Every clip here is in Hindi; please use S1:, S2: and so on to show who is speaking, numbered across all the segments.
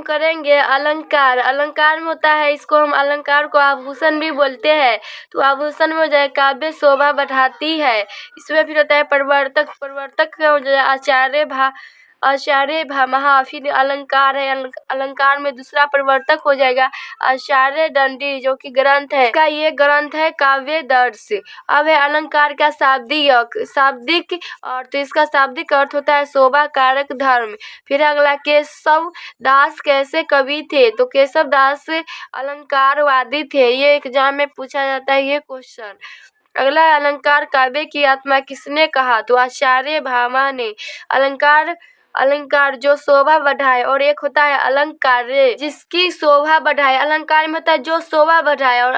S1: करेंगे अलंकार। अलंकार में होता है, इसको हम अलंकार को आभूषण भी बोलते हैं। तो आभूषण में हो जाए काव्य शोभा बढ़ाती है। इसमें फिर होता है प्रवर्तक। प्रवर्तक का हो जाए आचार्य भामह। फिर अलंकार है, अलंकार में दूसरा प्रवर्तक हो जाएगा आचार्य दंडी, जो कि ग्रंथ है। इसका ये ग्रंथ है काव्य दर्श। अब है अलंकार का शाब्दिक अर्थ। इसका शाब्दिक अर्थ होता है शोभा कारक धर्म। फिर अगला, केशव दास कैसे कवि थे? तो केशव दास अलंकारवादी थे। ये एग्जाम में पूछा जाता है ये क्वेश्चन। अगला, अलंकार काव्य की आत्मा किसने कहा? तो आचार्य भामा ने। अलंकार जो शोभा बढ़ाए, और एक होता है अलंकार्य जिसकी शोभा बढ़ाए। अलंकार में होता है जो शोभा बढ़ाए, और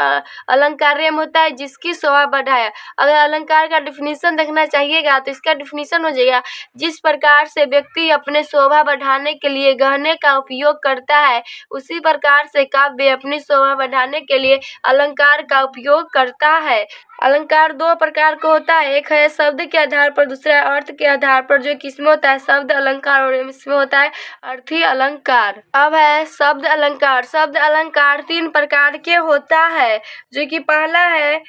S1: अलंकार्य में होता है जिसकी शोभा बढ़ाए। अगर अलंकार का डिफिनीशन देखना चाहिएगा तो इसका डिफिनीशन हो जाएगा, जिस प्रकार से व्यक्ति अपने शोभा बढ़ाने के लिए गहने का उपयोग करता है, उसी प्रकार से काव्य अपनी शोभा बढ़ाने के लिए अलंकार का उपयोग करता है। अलंकार दो प्रकार का होता है, एक है शब्द के आधार पर, दूसरा अर्थ के आधार पर, जो किसमें होता है शब्द अलंकार, और इसमें होता है अर्थी अलंकार। अब है शब्द अलंकार। शब्द अलंकार 3 प्रकार के होता है, जो कि पहला है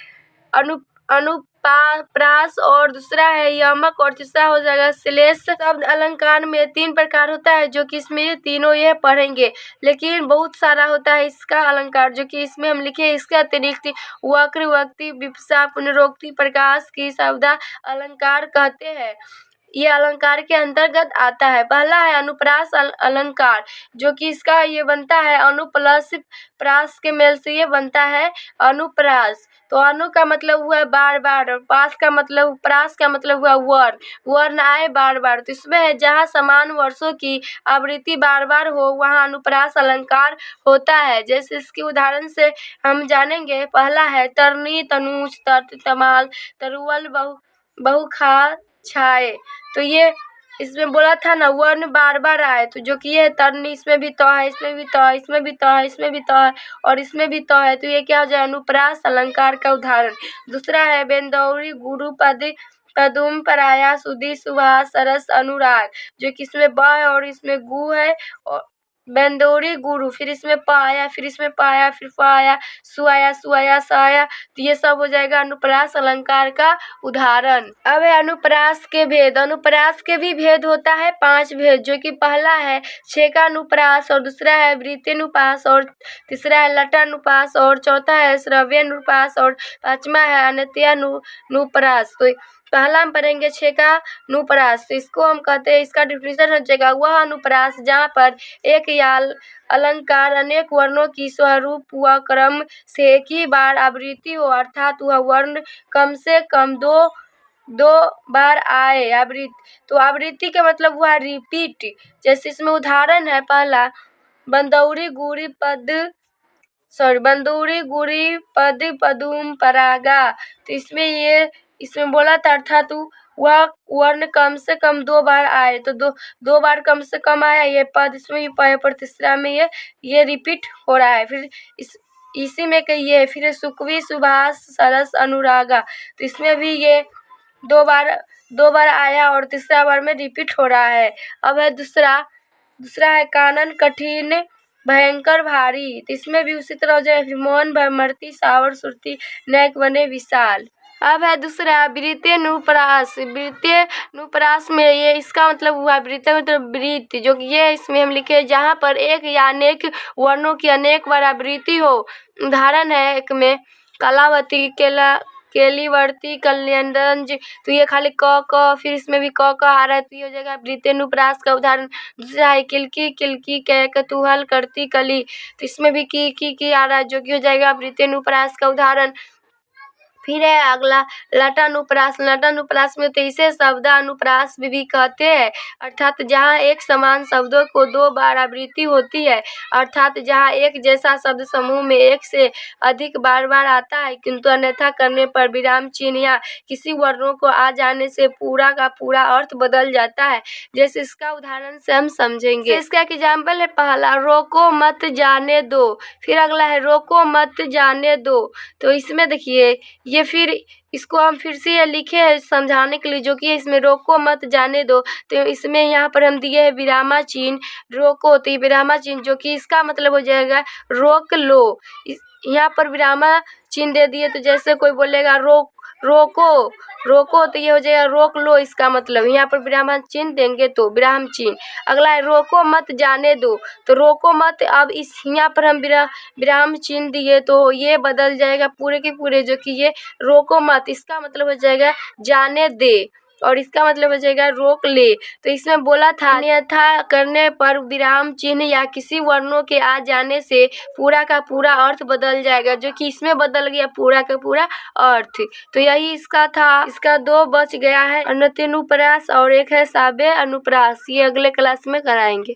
S1: अनुप्रास, और दूसरा है यमक, और तीसरा हो जाएगा श्लेष। शब्द अलंकार में 3 प्रकार होता है, जो कि इसमें तीनों ये पढ़ेंगे, लेकिन बहुत सारा होता है इसका अलंकार, जो कि इसमें हम लिखे। इसके अतिरिक्त वक्र, वक्ति, विपसा, पुनरोक्ति, प्रकाश की शब्द अलंकार कहते हैं। ये अलंकार के अंतर्गत आता है। पहला है अनुप्रास अलंकार, जो कि इसका ये बनता है अनु प्लस प्रास के मेल से ये बनता है अनुप्रास। तो अनु का मतलब हुआ बार बार, और प्रास का मतलब हुआ वर्ण आए बार बार। तो इसमें है जहाँ समान वर्षों की आवृत्ति बार बार हो, वहाँ अनुप्रास अलंकार होता है। जैसे इसके उदाहरण से हम जानेंगे। पहला है तरनी, तनुज, तट, तमाल, तरुवल, बहुखा, छाए। तो ये इसमें बोला था ना वर्ण बार बार आए, तो जो कि ये तरनी, इसमें भी तो है, इसमें भी तो है, इसमें भी तो है, इसमें भी तो है, और इसमें भी तो है। तो ये क्या हो जाए अनुप्रास अलंकार का उदाहरण। दूसरा है बेंदौरी, गुरु, पदुम, पराया, सुधि, सुभाष, सरस, अनुराग, जो कि इसमें ब है और इसमें गु है, और बेंदौरी गुरु, फिर इसमें प आया, फिर इसमें प आया, फिर फ आया, सु आया, सु आया, स आया। तो ये सब हो जाएगा अनुप्रास अलंकार का उदाहरण। अब है अनुप्रास के भेद। अनुप्रास के भी भेद होता है 5 भेद, जो कि पहला है छेकानुप्रास, और दूसरा है वृत्तिनुप्रास, और तीसरा है लटानुप्रास, और चौथा है श्रव्यानुप्रास, और 5वां है अनत्यानुप्रास। तो पहला हम पढ़ेंगे छेकानुप्रास। तो इसको हम कहते हैं, इसका डिफिनीशन हो जाएगा वह अनुप्रास जहाँ पर एक या अलंकार अनेक वर्णों की स्वरूप व क्रम से एक ही बार आवृत्ति हो, अर्थात वह वर्ण कम से कम दो बार आए। तो आवृत्ति का मतलब हुआ रिपीट। जैसे इसमें उदाहरण है, पहला बंदौरी गुरी पद पदुम परागा। तो इसमें बोला था अर्थात वह वर्ण कम से कम 2 बार आए। तो दो बार कम से कम आया ये पद, इसमें भी पाए, पर तीसरा में ये रिपीट हो रहा है। फिर इसी में कहिए, फिर सुकवी, सुभाष, सरस, अनुरागा। तो इसमें भी ये 2 बार आया, और तीसरा बार में रिपीट हो रहा है। अब है दूसरा है कानन, कठिन, भयंकर, भारी। तो इसमें भी उसी तरह हो जाए मोहन, भ्रमरती, सावर, सुरती, नैक, वने, विशाल। अब है दूसरा वृत्तिनुप्रास। वृत्तिनुप्रास में ये इसका मतलब हुआ वृत्ति मतलब वृत्ति, जो कि ये इसमें हम लिखे जहाँ पर एक या अनेक वर्णों की अनेक बार आवृत्ति हो। उदाहरण है एक में कलावती, केलीवर्ती, कल्याणरंज। तो ये खाली क फिर इसमें भी क आ रहा है, तो ये हो जाएगा वृत्तिनुप्रास का उदाहरण। दूसरा है किलकी, कतूहल, करती, कली। तो इसमें भी की आ रहा है, जो कि हो जाएगा वृत्तिनुप्रास का उदाहरण। फिर है अगला लटानुप्रास। लटानुप्रास में तो इसे शब्दानुप्रास भी कहते हैं, अर्थात जहाँ एक समान शब्दों को 2 बार आवृत्ति होती है, अर्थात जहाँ एक जैसा शब्द समूह में एक से अधिक बार आता है, किंतु अन्यथा करने पर विराम चिन्ह या किसी वर्णों को आ जाने से पूरा का पूरा अर्थ बदल जाता है। जैसे इसका उदाहरण से हम समझेंगे। इसका एग्जाम्पल है, पहला रोको मत जाने दो, फिर अगला है रोको मत जाने दो। तो इसमें देखिए ये फिर इसको हम फिर से ये लिखे हैं समझाने के लिए, जो कि इसमें रोको मत जाने दो। तो इसमें यहाँ पर हम दिए है विरामा चिन्ह रोको, तो ये विरामा चिन्ह जो कि इसका मतलब हो जाएगा रोक लो। यहाँ पर विरामा चिन्ह दे दिए, तो जैसे कोई बोलेगा रोको रोको, तो ये हो जाएगा रोक लो, इसका मतलब यहाँ पर विराम चिन्ह देंगे तो विराम चिन्ह। अगला है रोको मत जाने दो, तो रोको मत, अब इस यहाँ पर हम विराम चिन्ह दिए तो ये बदल जाएगा पूरे के पूरे, जो कि ये रोको मत इसका मतलब हो जाएगा जाने दे, और इसका मतलब हो जाएगा रोक ले। तो इसमें बोला था अन्यथा करने पर विराम चिन्ह या किसी वर्णों के आ जाने से पूरा का पूरा अर्थ बदल जाएगा, जो कि इसमें बदल गया पूरा का पूरा अर्थ। तो यही इसका था। इसका 2 बच गया है, अन्यनुप्रास और एक है साबे अनुप्रास। ये अगले क्लास में कराएंगे।